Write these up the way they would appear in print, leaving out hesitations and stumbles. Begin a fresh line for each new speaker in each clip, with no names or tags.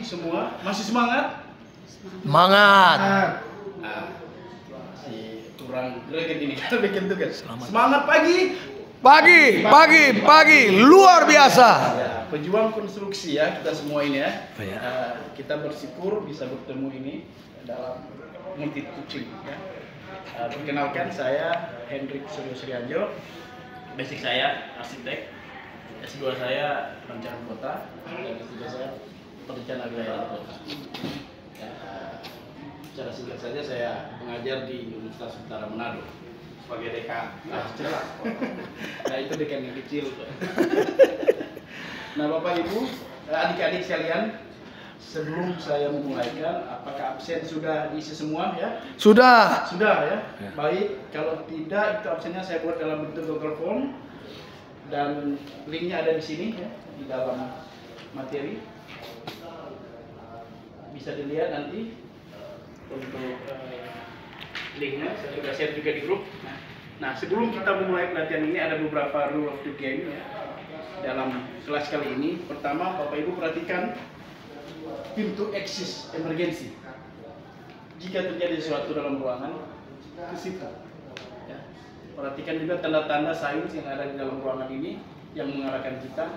semua. Masih semangat?
Semangat.
Nah, masih kurang greget ini karena bikin tugas. Semangat pagi.
Pagi, luar biasa.
Ya, pejuang konstruksi ya kita semua ini ya.
Ya.
Kita bersyukur bisa bertemu ini dalam multi kucing ya. Perkenalkan saya Hendrik Suryo Srianjo. Basic saya arsitek. S2 saya perencanaan kota dan S3 saya perencanaan wilayah kota. Ya, secara singkat saja saya mengajar di Universitas Utara Manado sebagai dekan. Nah, jelas. Nah, itu dekan yang kecil. Nah, Bapak Ibu, adik-adik sekalian, sebelum saya memulaikan, apakah absen sudah diisi semua ya?
Sudah.
Sudah ya? Baik, kalau tidak itu absennya saya buat dalam bentuk Google Form dan linknya ada di sini ya, di dalam materi. Bisa dilihat nanti untuk linknya, saya sudah share juga di grup. Nah, sebelum kita memulai pelatihan ini ada beberapa rule of the game ya dalam kelas kali ini. Pertama, Bapak Ibu perhatikan pintu exit emergency. Jika terjadi sesuatu dalam ruangan, ke situ. Ya. Perhatikan juga tanda-tanda sains yang ada di dalam ruangan ini yang mengarahkan kita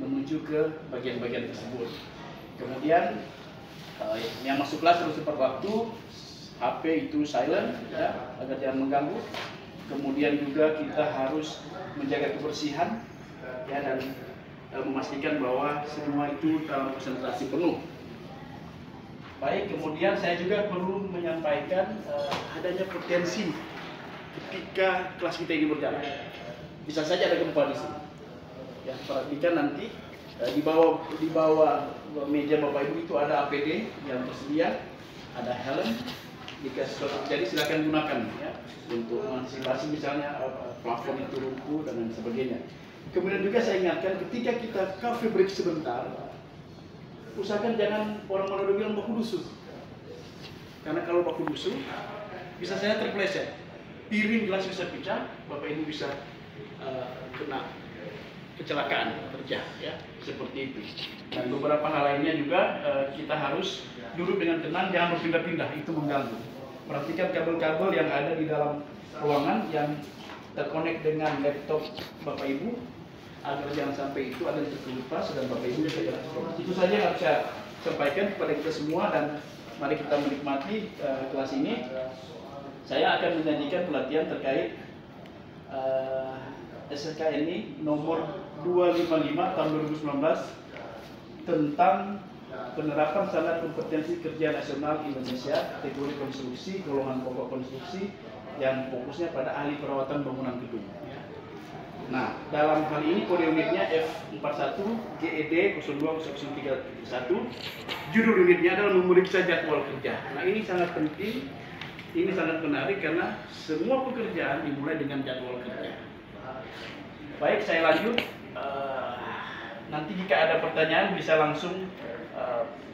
menuju ke bagian-bagian tersebut. Kemudian yang masuk kelas harus tepat waktu, HP itu silent ya, agar jangan mengganggu. Kemudian juga kita harus menjaga kebersihan ya, dan memastikan bahwa semua itu dalam konsentrasi penuh. Baik, kemudian saya juga perlu menyampaikan adanya potensi ketika kelas kita ini berjalan. Bisa saja ada gempa di sini. Ya, perhatikan nanti di bawah meja Bapak Ibu itu ada APD yang tersedia, ada helm. Jika sesuatu terjadi silakan gunakan ya untuk mengantisipasi misalnya plafon itu runtuh dan lain sebagainya. Kemudian juga saya ingatkan ketika kita coffee break sebentar, usahakan jangan orang Manado bilang baku dusu. Karena kalau baku dusu bisa saya terpeleset, piring gelas bisa pecah, Bapak Ibu bisa kena kecelakaan kerja ya, seperti itu. Dan beberapa hal lainnya juga kita harus duduk dengan tenang, jangan berpindah-pindah, itu mengganggu. Perhatikan kabel-kabel yang ada di dalam ruangan yang terkonek dengan laptop Bapak Ibu agar jangan sampai itu ada yang terkelupas dan Bapak Ibu bisa jalan. Itu saja yang harus saya sampaikan kepada kita semua dan mari kita menikmati kelas ini. Saya akan menjanjikan pelatihan terkait SKNI nomor 255 tahun 2019 tentang penerapan standar kompetensi kerja nasional Indonesia kategori konstruksi, golongan pokok konstruksi yang fokusnya pada ahli perawatan bangunan gedung. Nah, dalam hal ini kode unitnya F41 GED 020031. Judul unitnya adalah memeriksa jadwal kerja. Nah, ini sangat penting, ini sangat menarik karena semua pekerjaan dimulai dengan jadwal kerja. Baik, saya lanjut. Nanti jika ada pertanyaan bisa langsung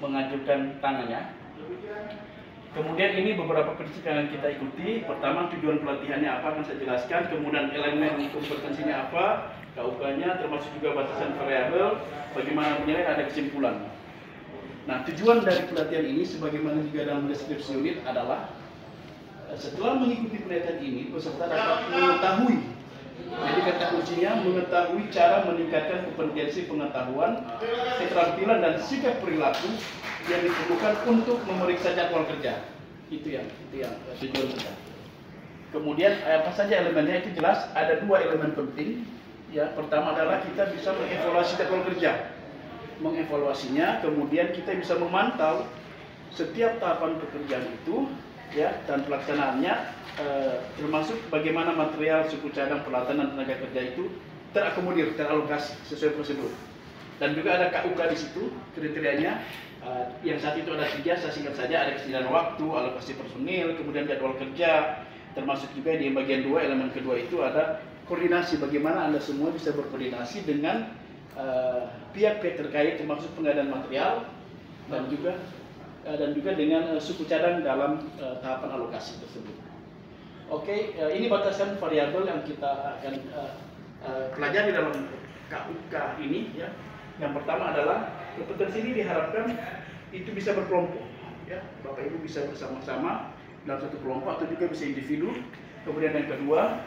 mengajukan tangannya. Kemudian ini beberapa prinsip yang kita ikuti. Pertama, tujuan pelatihannya apa akan saya jelaskan. Kemudian elemen kompetensinya apa, KUK-nya, termasuk juga batasan variabel. Bagaimana menilai, ada kesimpulan. Nah, tujuan dari pelatihan ini sebagaimana juga dalam deskripsi unit adalah setelah mengikuti pelatihan ini peserta dapat mengetahui. Jadi kata kuncinya mengetahui cara meningkatkan kompetensi pengetahuan, keterampilan dan sikap perilaku yang diperlukan untuk memeriksa jadwal kerja. Itu yang tujuan kita. Kemudian apa saja elemennya itu jelas ada dua elemen penting. Ya, pertama adalah kita bisa mengevaluasi jadwal kerja. Mengevaluasinya, kemudian kita bisa memantau setiap tahapan pekerjaan itu ya dan pelaksanaannya. Termasuk bagaimana material, suku cadang, peralatan dan tenaga kerja itu terakomodir, teralokasi sesuai prosedur. Dan juga ada KUK di situ kriterianya. Yang saat itu ada 3, saya singkat saja, ada kesediaan waktu, alokasi personil, kemudian jadwal kerja, termasuk juga di bagian 2, elemen kedua itu ada koordinasi, bagaimana Anda semua bisa berkoordinasi dengan pihak-pihak terkait termasuk pengadaan material dan juga dengan suku cadang dalam tahapan alokasi tersebut. Oke, ini batasan variabel yang kita akan pelajari dalam KUK ini ya. Yang pertama adalah kompetensi ini diharapkan itu bisa berkelompok, ya. Bapak Ibu bisa bersama-sama dalam satu kelompok atau juga bisa individu. Kemudian yang kedua,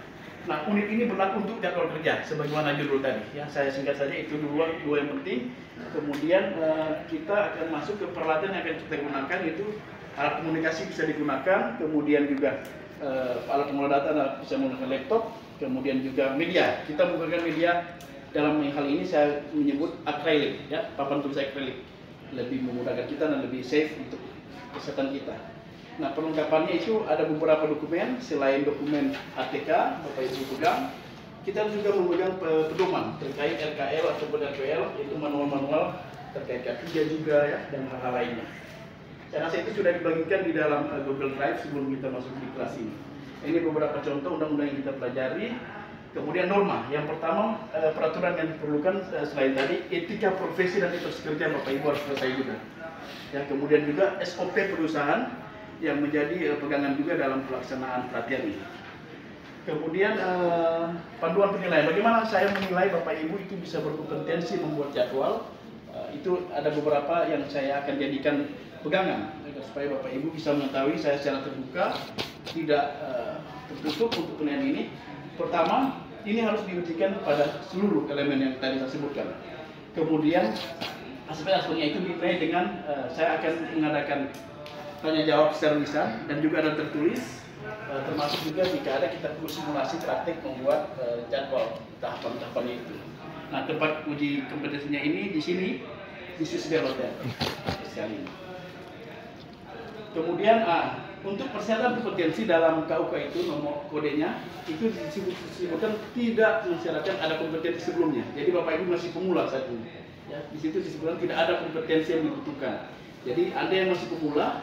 nah unit ini berlaku untuk jadwal kerja sebagaimana judul tadi. Ya, saya singkat saja itu dua yang penting. Kemudian kita akan masuk ke peralatan yang akan kita gunakan, itu alat komunikasi bisa digunakan, kemudian juga alat pengolah data bisa menggunakan laptop, kemudian juga media. Kita menggunakan media dalam hal ini saya menyebut akrilik, ya, papan tulis akrilik, lebih memudahkan kita dan lebih safe untuk kesehatan kita. Nah, perlengkapannya itu ada beberapa dokumen. Selain dokumen ATK Bapak Ibu pegang, kita juga memegang pedoman terkait RKL ataupun RPL, yaitu manual-manual terkait K3 juga, ya, dan hal-hal lainnya. Saya rasa itu sudah dibagikan di dalam Google Drive sebelum kita masuk di kelas ini. Ini beberapa contoh undang-undang yang kita pelajari. Kemudian norma. Yang pertama, peraturan yang diperlukan selain tadi, etika profesi dan etos kerja Bapak Ibu harus selesai juga. Ya, kemudian juga SOP perusahaan yang menjadi pegangan juga dalam pelaksanaan pelatihan ini. Kemudian panduan penilaian. Bagaimana saya menilai Bapak Ibu itu bisa berkompetensi membuat jadwal? Itu ada beberapa yang saya akan jadikan pegangan agar supaya Bapak Ibu bisa mengetahui saya secara terbuka, tidak tertutup untuk penilaian ini. Pertama, ini harus diujikan kepada seluruh elemen yang tadi saya sebutkan. Kemudian aspek-aspeknya itu dinilai dengan saya akan mengadakan tanya jawab secara lisan dan juga ada tertulis, termasuk juga jika ada kita perlu simulasi praktik membuat jadwal tahapan-tahapannya itu. Nah, tempat uji kompetensinya ini di sini di Swiss Hotel sekali. Kemudian untuk persyaratan kompetensi dalam KUK itu nomor kodenya itu disebutkan tidak mensyaratkan ada kompetensi sebelumnya. Jadi Bapak Ibu masih pemula saat ini. Ya, di situ disebutkan tidak ada kompetensi yang dibutuhkan. Jadi Anda yang masih pemula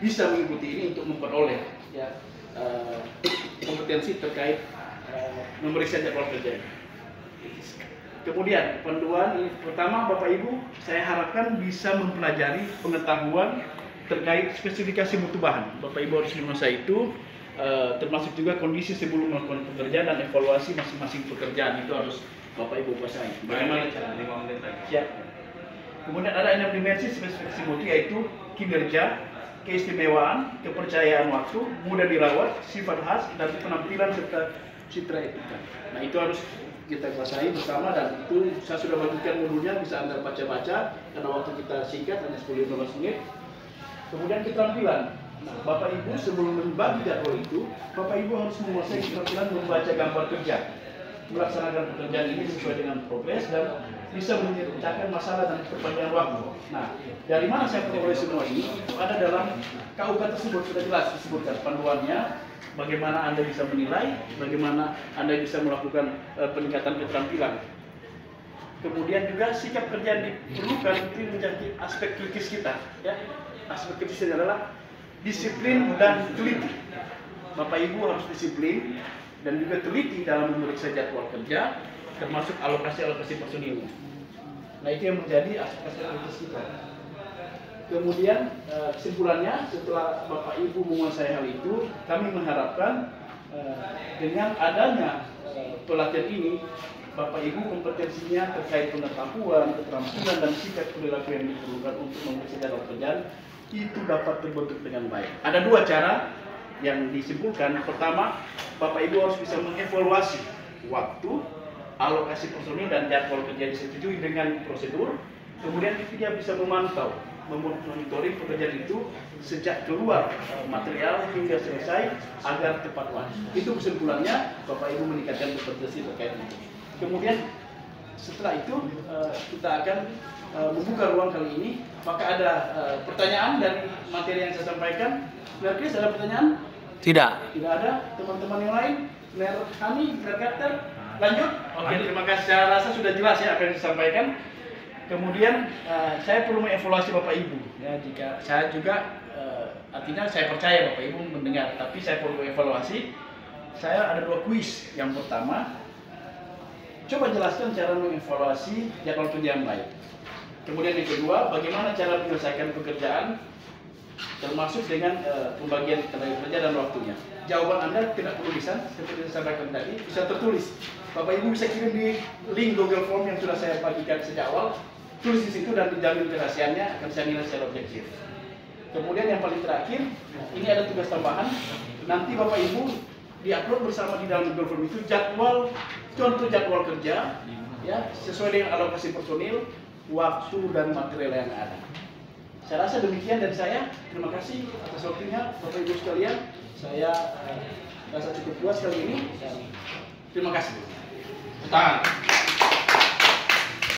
bisa mengikuti ini untuk memperoleh, ya, kompetensi terkait memeriksa jadwal kerja. Kemudian panduan ini pertama Bapak Ibu saya harapkan bisa mempelajari pengetahuan terkait spesifikasi mutu bahan. Bapak Ibu harus menguasai itu, termasuk juga kondisi sebelum melakukan pekerjaan dan evaluasi masing-masing pekerjaan itu harus Bapak Ibu kuasai. Bagaimana cara 5 menit lagi? Siap. Kemudian ada 6 dimensi spesifikasi mutu, yaitu kinerja, keistimewaan, kepercayaan waktu, mudah dirawat, sifat khas, dan penampilan serta citra etika. Nah, itu harus kita kuasai bersama, dan itu saya sudah bagikan modulnya, bisa Anda baca-baca karena waktu kita singkat hanya 10-15 menit. Kemudian keterampilan. Nah, Bapak Ibu sebelum membagi jadwal itu, Bapak Ibu harus menguasai keterampilan membaca gambar kerja, melaksanakan pekerjaan ini sesuai dengan progres dan bisa memecahkan masalah dan perpanjangan waktu. Nah, dari mana saya peroleh semua ini? Itu ada dalam KUK tersebut, sudah jelas disebutkan panduannya, bagaimana Anda bisa menilai, bagaimana Anda bisa melakukan peningkatan keterampilan. Kemudian juga sikap kerja yang diperlukan itu menjadi aspek kritis kita, ya. Aspek kritisnya adalah disiplin dan teliti. Bapak Ibu harus disiplin dan juga teliti dalam memeriksa jadwal kerja, termasuk alokasi personilnya. Nah, itu yang menjadi aspek kritis kita. Kemudian kesimpulannya, setelah Bapak Ibu menguasai hal itu, kami mengharapkan dengan adanya pelatihan ini, Bapak Ibu kompetensinya terkait pengetahuan, keterampilan, dan sikap perilaku yang diperlukan untuk memeriksa jadwal kerja itu dapat terbentuk dengan baik. Ada dua cara yang disimpulkan. Pertama, Bapak Ibu harus bisa mengevaluasi waktu, alokasi personil, dan jadwal kerja disetujui dengan prosedur. Kemudian ketiga, bisa memantau, memonitoring pekerjaan itu sejak keluar material hingga selesai agar tepat waktu. Itu kesimpulannya, Bapak Ibu meningkatkan kompetensi terkait itu. Kemudian setelah itu kita akan membuka ruang kali ini. Maka ada pertanyaan dari materi yang saya sampaikan. Chris, ada pertanyaan?
Tidak.
Tidak ada. Teman-teman yang lain? Kami, Kapten, lanjut? Oke, terima kasih. Saya rasa sudah jelas ya apa yang disampaikan. Kemudian saya perlu mengevaluasi Bapak Ibu. Ya, jika saya juga artinya saya percaya Bapak Ibu mendengar, tapi saya perlu evaluasi. Saya ada dua kuis. Yang pertama, coba jelaskan cara mengevaluasi jadwal kerja yang baik. Kemudian yang kedua, bagaimana cara menyelesaikan pekerjaan termasuk dengan pembagian tenaga kerja dan waktunya. Jawaban Anda tidak perlu lisan, seperti saya sampaikan tadi, bisa tertulis. Bapak Ibu bisa kirim di link Google Form yang sudah saya bagikan sejak awal. tulis di situ dan dijamin kerahasiaannya akan saya nilai secara objektif. Kemudian yang paling terakhir, ini ada tugas tambahan. Nanti Bapak Ibu diupload bersama di dalam Google Form itu jadwal, contoh jadwal kerja, ya sesuai dengan alokasi personil, waktu dan material yang ada. Saya rasa demikian dari saya. Terima kasih atas waktunya, Bapak Ibu sekalian. Saya rasa cukup puas kali ini. Terima kasih.
Tangan.